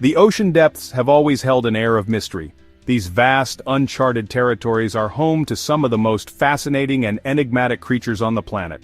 The ocean depths have always held an air of mystery. These vast, uncharted territories are home to some of the most fascinating and enigmatic creatures on the planet.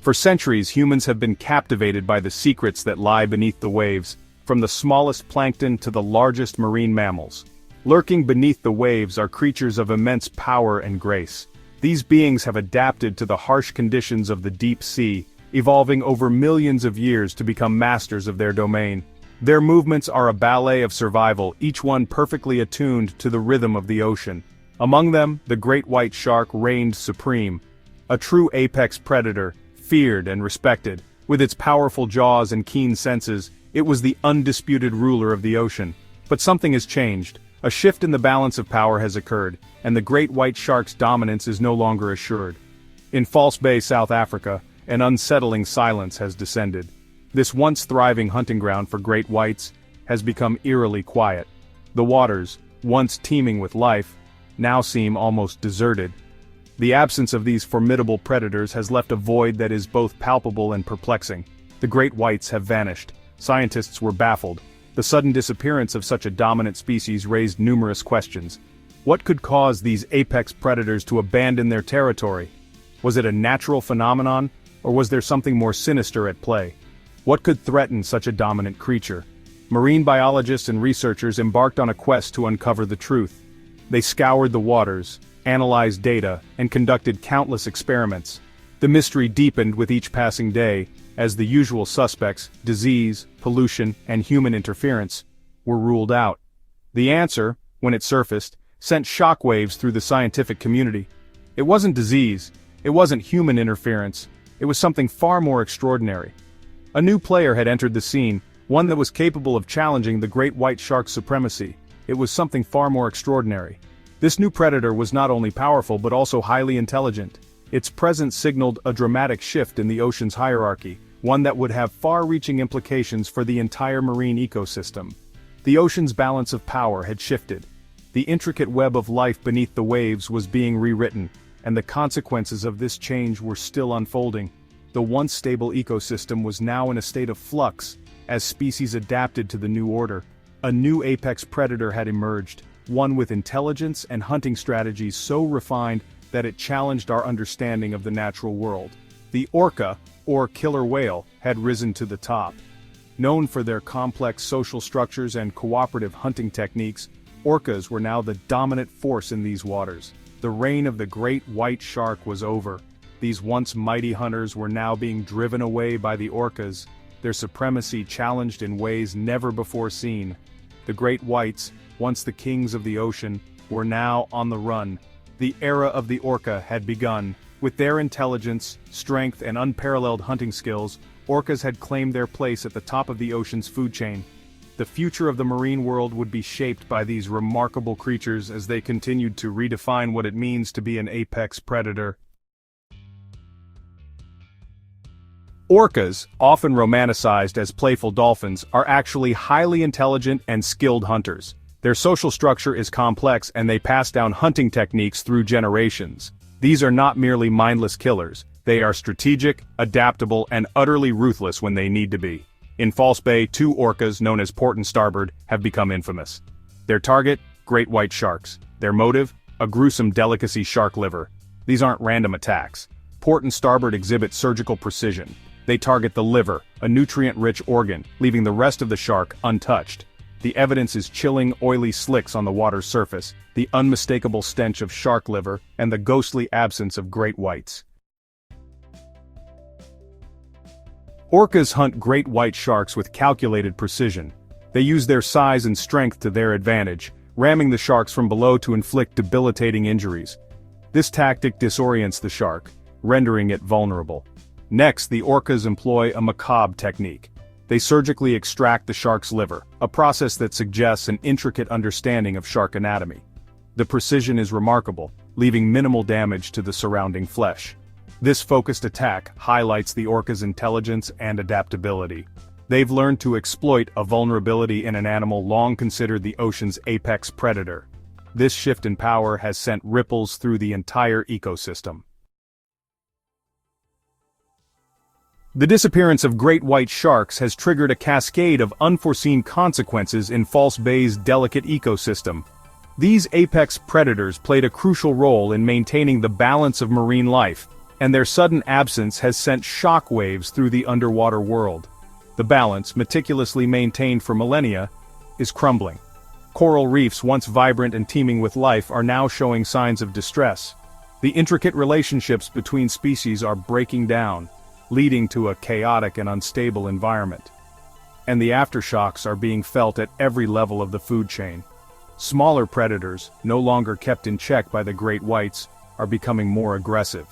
For centuries, humans have been captivated by the secrets that lie beneath the waves, from the smallest plankton to the largest marine mammals. Lurking beneath the waves are creatures of immense power and grace. These beings have adapted to the harsh conditions of the deep sea, evolving over millions of years to become masters of their domain. Their movements are a ballet of survival, each one perfectly attuned to the rhythm of the ocean. Among them, the great white shark reigned supreme. A true apex predator, feared and respected. With its powerful jaws and keen senses, it was the undisputed ruler of the ocean. But something has changed. A shift in the balance of power has occurred, and the great white shark's dominance is no longer assured. In False Bay, South Africa, an unsettling silence has descended. This once thriving hunting ground for great whites has become eerily quiet. The waters, once teeming with life, now seem almost deserted. The absence of these formidable predators has left a void that is both palpable and perplexing. The great whites have vanished. Scientists were baffled. The sudden disappearance of such a dominant species raised numerous questions. What could cause these apex predators to abandon their territory? Was it a natural phenomenon, or was there something more sinister at play? What could threaten such a dominant creature? Marine biologists and researchers embarked on a quest to uncover the truth. They scoured the waters, analyzed data, and conducted countless experiments. The mystery deepened with each passing day, as the usual suspects, disease, pollution, and human interference, were ruled out. The answer, when it surfaced, sent shockwaves through the scientific community. It wasn't disease, it wasn't human interference, it was something far more extraordinary. A new player had entered the scene, one that was capable of challenging the great white shark's supremacy. It was something far more extraordinary. This new predator was not only powerful but also highly intelligent. Its presence signaled a dramatic shift in the ocean's hierarchy, one that would have far-reaching implications for the entire marine ecosystem. The ocean's balance of power had shifted. The intricate web of life beneath the waves was being rewritten, and the consequences of this change were still unfolding. The once stable ecosystem was now in a state of flux, as species adapted to the new order. A new apex predator had emerged, one with intelligence and hunting strategies so refined that it challenged our understanding of the natural world. The orca, or killer whale, had risen to the top. Known for their complex social structures and cooperative hunting techniques, orcas were now the dominant force in these waters. The reign of the great white shark was over. These once mighty hunters were now being driven away by the orcas, their supremacy challenged in ways never before seen. The great whites, once the kings of the ocean, were now on the run. The era of the orca had begun. With their intelligence, strength, and unparalleled hunting skills, orcas had claimed their place at the top of the ocean's food chain. The future of the marine world would be shaped by these remarkable creatures as they continued to redefine what it means to be an apex predator. Orcas, often romanticized as playful dolphins, are actually highly intelligent and skilled hunters. Their social structure is complex and they pass down hunting techniques through generations. These are not merely mindless killers, they are strategic, adaptable, and utterly ruthless when they need to be. In False Bay, 2 orcas known as Port and Starboard have become infamous. Their target? Great white sharks. Their motive? A gruesome delicacy, shark liver. These aren't random attacks. Port and Starboard exhibit surgical precision. They target the liver, a nutrient-rich organ, leaving the rest of the shark untouched. The evidence is chilling, oily slicks on the water's surface, the unmistakable stench of shark liver, and the ghostly absence of great whites. Orcas hunt great white sharks with calculated precision. They use their size and strength to their advantage, ramming the sharks from below to inflict debilitating injuries. This tactic disorients the shark, rendering it vulnerable. Next, the orcas employ a macabre technique. They surgically extract the shark's liver, a process that suggests an intricate understanding of shark anatomy. The precision is remarkable, leaving minimal damage to the surrounding flesh. This focused attack highlights the orca's intelligence and adaptability. They've learned to exploit a vulnerability in an animal long considered the ocean's apex predator. This shift in power has sent ripples through the entire ecosystem. The disappearance of great white sharks has triggered a cascade of unforeseen consequences in False Bay's delicate ecosystem. These apex predators played a crucial role in maintaining the balance of marine life, and their sudden absence has sent shockwaves through the underwater world. The balance, meticulously maintained for millennia, is crumbling. Coral reefs, once vibrant and teeming with life, are now showing signs of distress. The intricate relationships between species are breaking down, leading to a chaotic and unstable environment. And the aftershocks are being felt at every level of the food chain. Smaller predators, no longer kept in check by the great whites, are becoming more aggressive.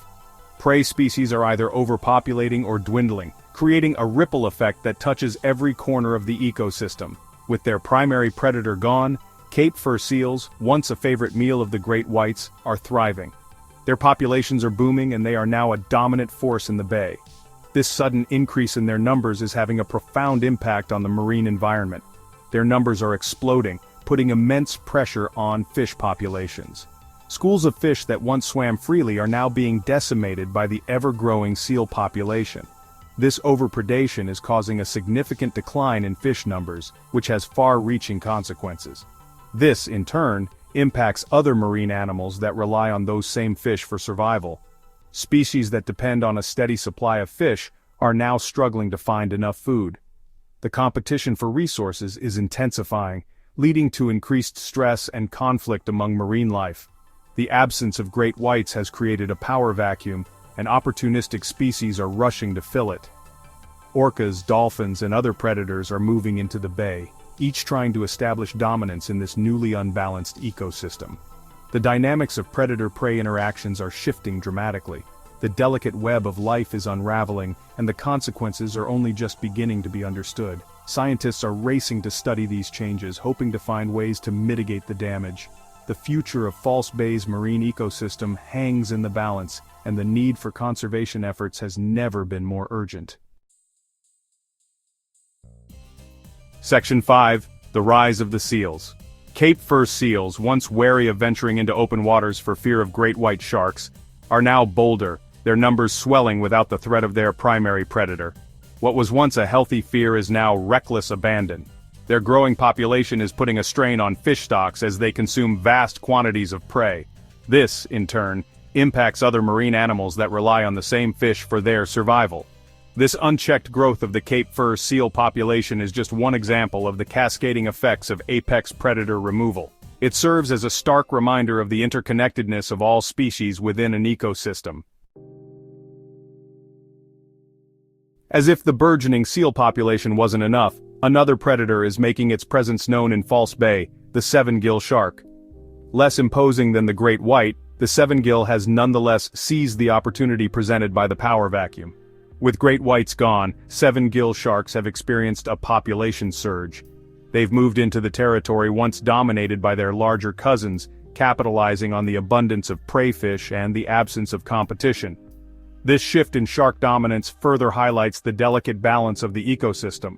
Prey species are either overpopulating or dwindling, creating a ripple effect that touches every corner of the ecosystem. With their primary predator gone, Cape fur seals, once a favorite meal of the great whites, are thriving. Their populations are booming and they are now a dominant force in the bay. This sudden increase in their numbers is having a profound impact on the marine environment. Their numbers are exploding, putting immense pressure on fish populations. Schools of fish that once swam freely are now being decimated by the ever-growing seal population. This overpredation is causing a significant decline in fish numbers, which has far-reaching consequences. This, in turn, impacts other marine animals that rely on those same fish for survival. Species that depend on a steady supply of fish are now struggling to find enough food. The competition for resources is intensifying, leading to increased stress and conflict among marine life. The absence of great whites has created a power vacuum, and opportunistic species are rushing to fill it. Orcas, dolphins, and other predators are moving into the bay, each trying to establish dominance in this newly unbalanced ecosystem. The dynamics of predator-prey interactions are shifting dramatically. The delicate web of life is unraveling, and the consequences are only just beginning to be understood. Scientists are racing to study these changes, hoping to find ways to mitigate the damage. The future of False Bay's marine ecosystem hangs in the balance, and the need for conservation efforts has never been more urgent. Section 5. The Rise of the Seals. Cape fur seals, once wary of venturing into open waters for fear of great white sharks, are now bolder, their numbers swelling without the threat of their primary predator. What was once a healthy fear is now reckless abandon. Their growing population is putting a strain on fish stocks as they consume vast quantities of prey. This, in turn, impacts other marine animals that rely on the same fish for their survival. This unchecked growth of the Cape fur seal population is just one example of the cascading effects of apex predator removal. It serves as a stark reminder of the interconnectedness of all species within an ecosystem. As if the burgeoning seal population wasn't enough, another predator is making its presence known in False Bay, the Sevengill shark. Less imposing than the great white, the Sevengill has nonetheless seized the opportunity presented by the power vacuum. With great whites gone, Sevengill sharks have experienced a population surge. They've moved into the territory once dominated by their larger cousins, capitalizing on the abundance of prey fish and the absence of competition. This shift in shark dominance further highlights the delicate balance of the ecosystem.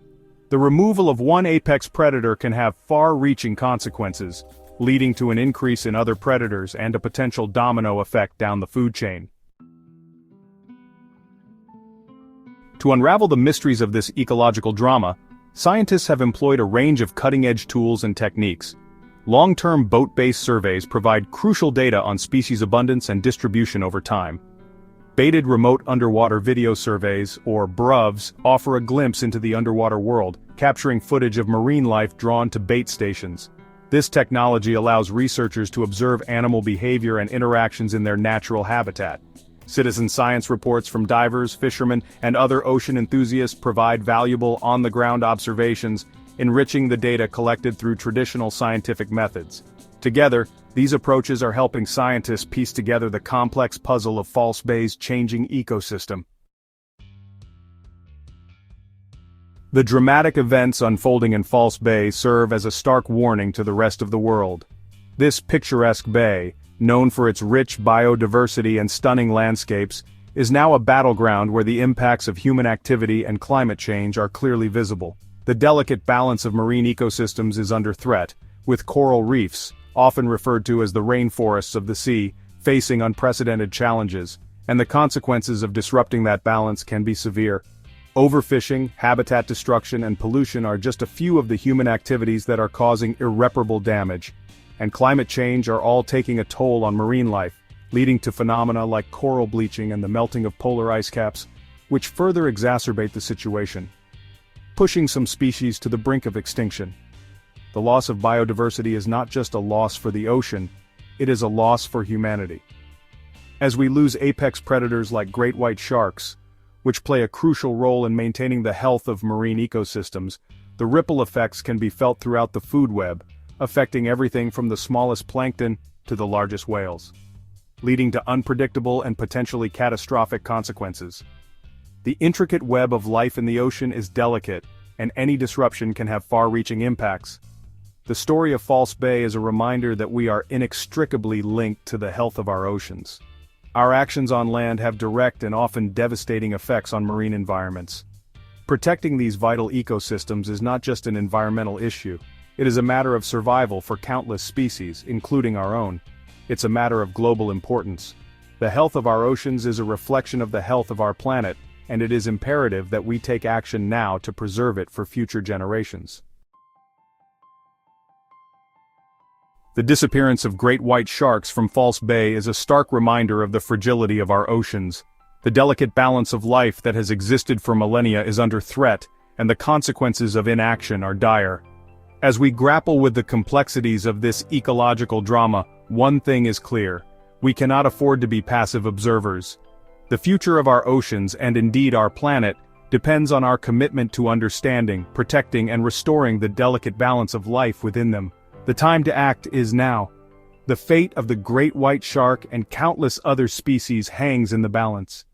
The removal of one apex predator can have far-reaching consequences, leading to an increase in other predators and a potential domino effect down the food chain. To unravel the mysteries of this ecological drama, scientists have employed a range of cutting-edge tools and techniques. Long-term boat-based surveys provide crucial data on species abundance and distribution over time. Baited remote underwater video surveys, or BRUVs, offer a glimpse into the underwater world, capturing footage of marine life drawn to bait stations. This technology allows researchers to observe animal behavior and interactions in their natural habitat. Citizen science reports from divers, fishermen, and other ocean enthusiasts provide valuable on-the-ground observations, enriching the data collected through traditional scientific methods. Together, these approaches are helping scientists piece together the complex puzzle of False Bay's changing ecosystem. The dramatic events unfolding in False Bay serve as a stark warning to the rest of the world. This picturesque bay, known for its rich biodiversity and stunning landscapes, is now a battleground where the impacts of human activity and climate change are clearly visible. The delicate balance of marine ecosystems is under threat, with coral reefs, often referred to as the rainforests of the sea, facing unprecedented challenges, and the consequences of disrupting that balance can be severe. Overfishing, habitat destruction, and pollution are just a few of the human activities that are causing irreparable damage, and climate change are all taking a toll on marine life, leading to phenomena like coral bleaching and the melting of polar ice caps, which further exacerbate the situation, pushing some species to the brink of extinction. The loss of biodiversity is not just a loss for the ocean, it is a loss for humanity. As we lose apex predators like great white sharks, which play a crucial role in maintaining the health of marine ecosystems, the ripple effects can be felt throughout the food web, affecting everything from the smallest plankton to the largest whales, leading to unpredictable and potentially catastrophic consequences. The intricate web of life in the ocean is delicate, and any disruption can have far-reaching impacts. The story of False Bay is a reminder that we are inextricably linked to the health of our oceans. Our actions on land have direct and often devastating effects on marine environments. Protecting these vital ecosystems is not just an environmental issue, it is a matter of survival for countless species, including our own. It's a matter of global importance. The health of our oceans is a reflection of the health of our planet, and it is imperative that we take action now to preserve it for future generations. The disappearance of great white sharks from False Bay is a stark reminder of the fragility of our oceans. The delicate balance of life that has existed for millennia is under threat, and the consequences of inaction are dire. As we grapple with the complexities of this ecological drama, one thing is clear: we cannot afford to be passive observers. The future of our oceans, and indeed our planet, depends on our commitment to understanding, protecting, and restoring the delicate balance of life within them. The time to act is now. The fate of the great white shark and countless other species hangs in the balance.